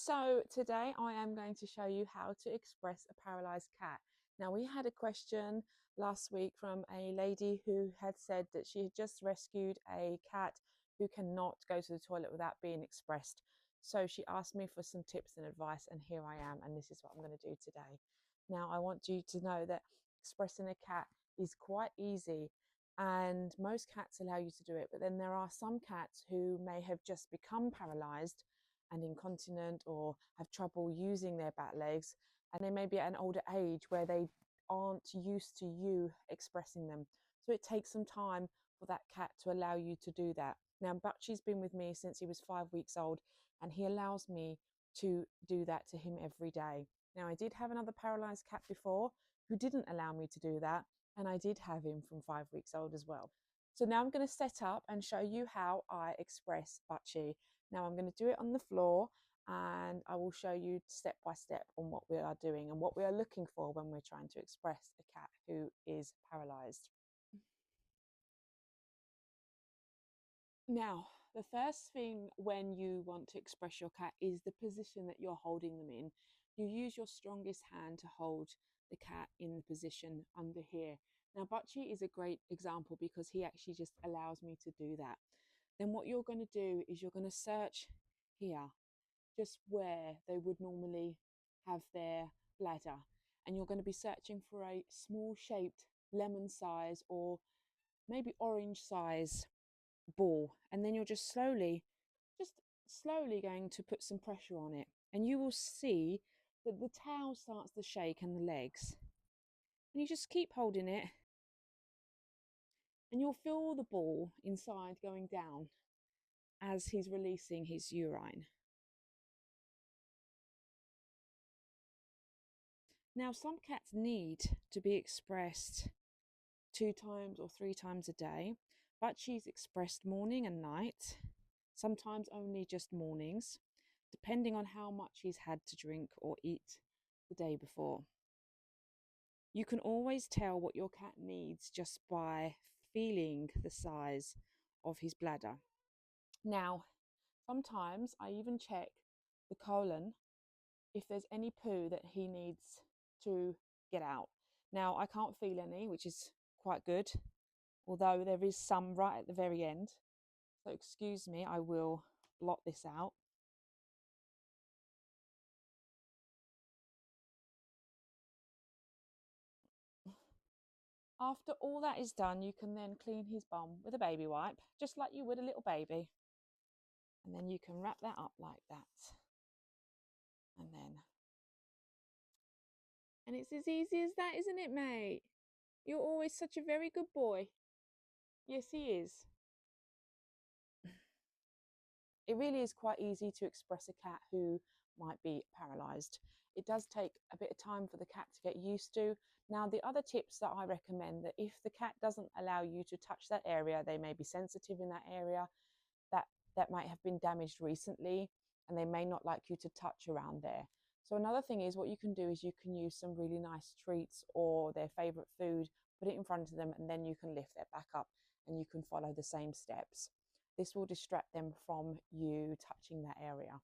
So today I am going to show you how to express a paralyzed cat. Now, we had a question last week from a lady who had said that she had just rescued a cat who cannot go to the toilet without being expressed. So she asked me for some tips and advice, and here I am, and this is what I'm going to do today. Now, I want you to know that expressing a cat is quite easy, and most cats allow you to do it, but then there are some cats who may have just become paralyzed and incontinent or have trouble using their back legs, and they may be at an older age where they aren't used to you expressing them. So it takes some time for that cat to allow you to do that. Now, Butchie's been with me since he was 5 weeks old, and he allows me to do that to him every day. Now, I did have another paralyzed cat before who didn't allow me to do that, and I did have him from 5 weeks old as well. So now I'm going to set up and show you how I express Butchie. Now I'm going to do it on the floor, and I will show you step by step on what we are doing and what we are looking for when we're trying to express a cat who is paralyzed. Now, the first thing when you want to express your cat is the position that you're holding them in. You use your strongest hand to hold the cat in the position under here. Now, Butchie is a great example because he actually just allows me to do that. Then what you're going to do is you're going to search here, just where they would normally have their bladder, and you're going to be searching for a small shaped lemon size or maybe orange size ball, and then you're just slowly going to put some pressure on it, and you will see that the tail starts to shake and the legs, and you just keep holding it, and you'll feel the ball inside going down as he's releasing his urine. Now, some cats need to be expressed 2 times or 3 times a day, but she's expressed morning and night, sometimes only just mornings, depending on how much he's had to drink or eat the day before. You can always tell what your cat needs just by feeling the size of his bladder. Now, sometimes I even check the colon if there's any poo that he needs to get out. Now, I can't feel any, which is quite good, although there is some right at the very end. So excuse me, I will blot this out. After all that is done, you can then clean his bum with a baby wipe, just like you would a little baby. And then you can wrap that up like that. And it's as easy as that, isn't it, mate? You're always such a very good boy. Yes, he is. It really is quite easy to express a cat who might be paralysed. It does take a bit of time for the cat to get used to. Now, the other tips that I recommend, that if the cat doesn't allow you to touch that area, they may be sensitive in that area, that might have been damaged recently, and they may not like you to touch around there. So another thing is, what you can do is you can use some really nice treats or their favourite food, put it in front of them, and then you can lift their back up and you can follow the same steps. This will distract them from you touching that area.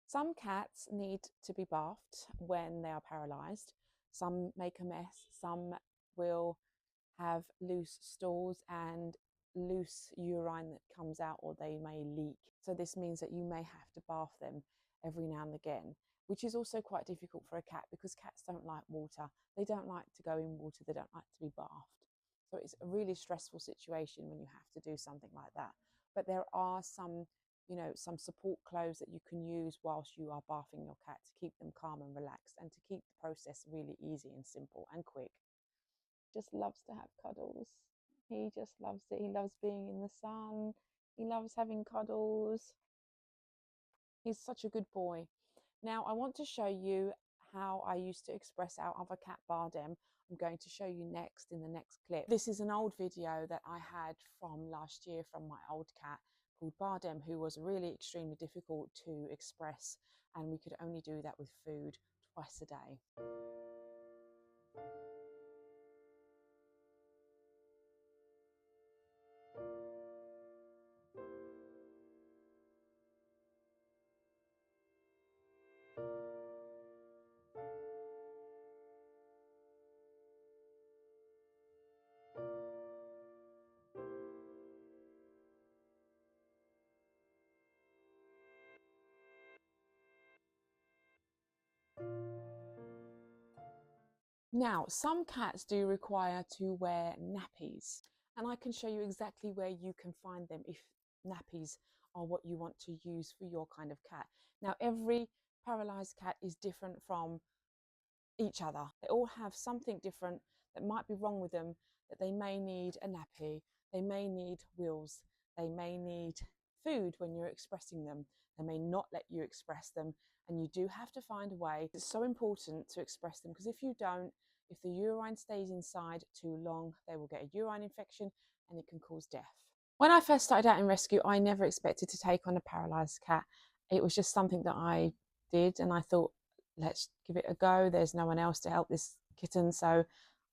Some cats need to be bathed when they are paralysed. Some make a mess, some will have loose stools and loose urine that comes out, or they may leak. So this means that you may have to bath them every now and again, which is also quite difficult for a cat because cats don't like water. They don't like to go in water, they don't like to be bathed. So it's a really stressful situation when you have to do something like that. But there are some support clothes that you can use whilst you are bathing your cat to keep them calm and relaxed, and to keep the process really easy and simple and quick. Just loves to have cuddles. He just loves it. He loves being in the sun. He loves having cuddles. He's such a good boy. Now, I want to show you how I used to express our other cat, Bardem. I'm going to show you next in the next clip. This is an old video that I had from last year from my old cat called Bardem, who was really extremely difficult to express, and we could only do that with food twice a day. Now, some cats do require to wear nappies, and I can show you exactly where you can find them if nappies are what you want to use for your kind of cat. Now, every paralysed cat is different from each other. They all have something different that might be wrong with them, that they may need a nappy, they may need wheels, they may need food when you're expressing them, they may not let you express them, and you do have to find a way. It's so important to express them, because if you don't, if the urine stays inside too long, they will get a urine infection and it can cause death. When I first started out in rescue, I never expected to take on a paralysed cat. It was just something that I did, and I thought, let's give it a go. There's no one else to help this kitten, so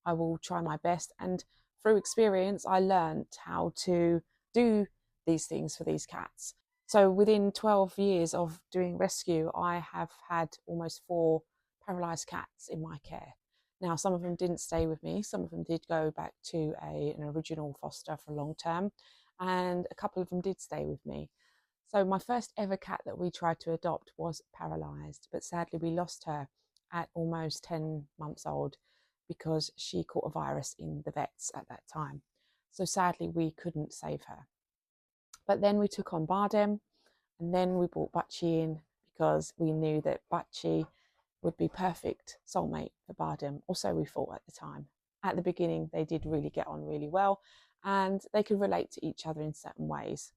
I will try my best. And through experience, I learned how to do these things for these cats. So within 12 years of doing rescue, I have had almost 4 paralysed cats in my care. Now, some of them didn't stay with me. Some of them did go back to an original foster for long term, and a couple of them did stay with me. So my first ever cat that we tried to adopt was paralysed, but sadly we lost her at almost 10 months old because she caught a virus in the vets at that time. So sadly we couldn't save her. But then we took on Bardem, and then we brought Butchie in because we knew that Butchie would be perfect soulmate for Bardem, or so we thought at the time. At the beginning they did really get on really well, and they could relate to each other in certain ways.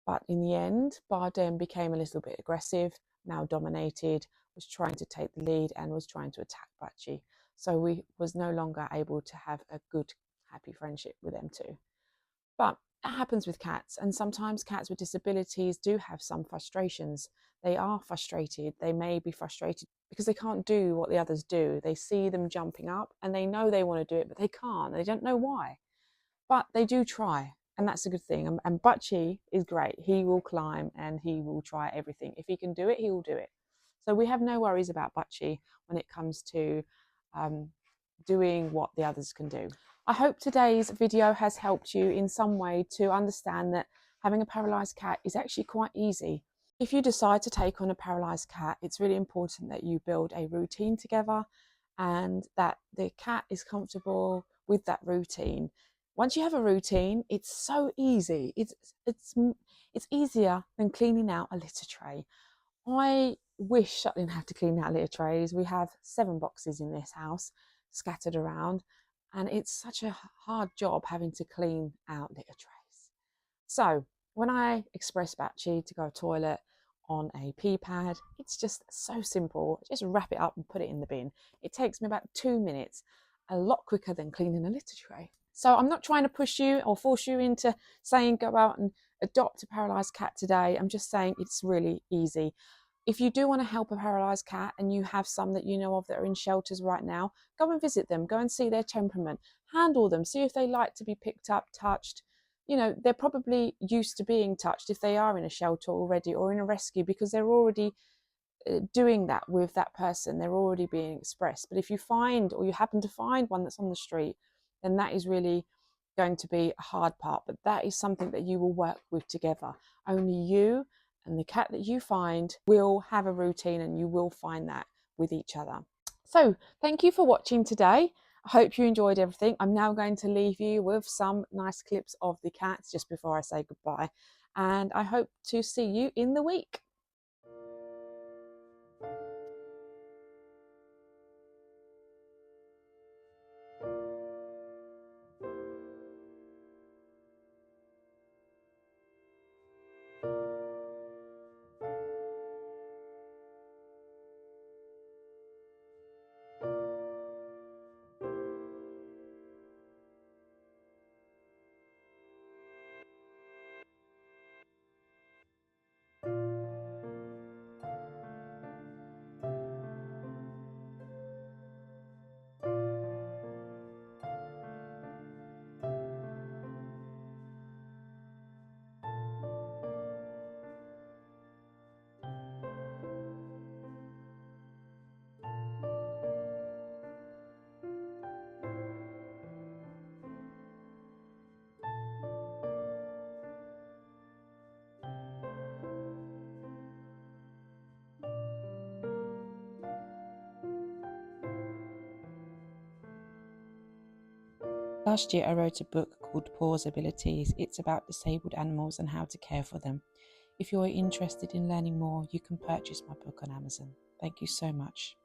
But in the end, Bardem became a little bit aggressive, now dominated, was trying to take the lead and was trying to attack Butchie. So we was no longer able to have a good, happy friendship with them two. But it happens with cats, and sometimes cats with disabilities do have some frustrations. They are frustrated. They may be frustrated because they can't do what the others do. They see them jumping up and they know they want to do it, but they can't. They don't know why. But they do try, and that's a good thing. And Butchie is great. He will climb and he will try everything. If he can do it, he will do it. So we have no worries about Butchie when it comes to doing what the others can do. I hope today's video has helped you in some way to understand that having a paralysed cat is actually quite easy. If you decide to take on a paralysed cat, it's really important that you build a routine together and that the cat is comfortable with that routine. Once you have a routine, it's so easy. It's easier than cleaning out a litter tray. I wish I didn't have to clean out litter trays. We have 7 boxes in this house scattered around, and it's such a hard job having to clean out litter trays. So when I express Batchy to go toilet on a pee pad, it's just so simple. Just wrap it up and put it in the bin. It takes me about 2 minutes, a lot quicker than cleaning a litter tray. So I'm not trying to push you or force you into saying go out and adopt a paralysed cat today. I'm just saying it's really easy. If you do want to help a paralysed cat and you have some that you know of that are in shelters right now, go and visit them, go and see their temperament, handle them, see if they like to be picked up, touched. You know, they're probably used to being touched if they are in a shelter already or in a rescue, because they're already doing that with that person. They're already being expressed. But if you find, or you happen to find one that's on the street, then that is really going to be a hard part. But that is something that you will work with together. Only you and the cat that you find will have a routine, and you will find that with each other. So thank you for watching today. I hope you enjoyed everything. I'm now going to leave you with some nice clips of the cats just before I say goodbye. And I hope to see you in the week. Last year I wrote a book called Paws Abilities. It's about disabled animals and how to care for them. If you're interested in learning more, you can purchase my book on Amazon. Thank you so much.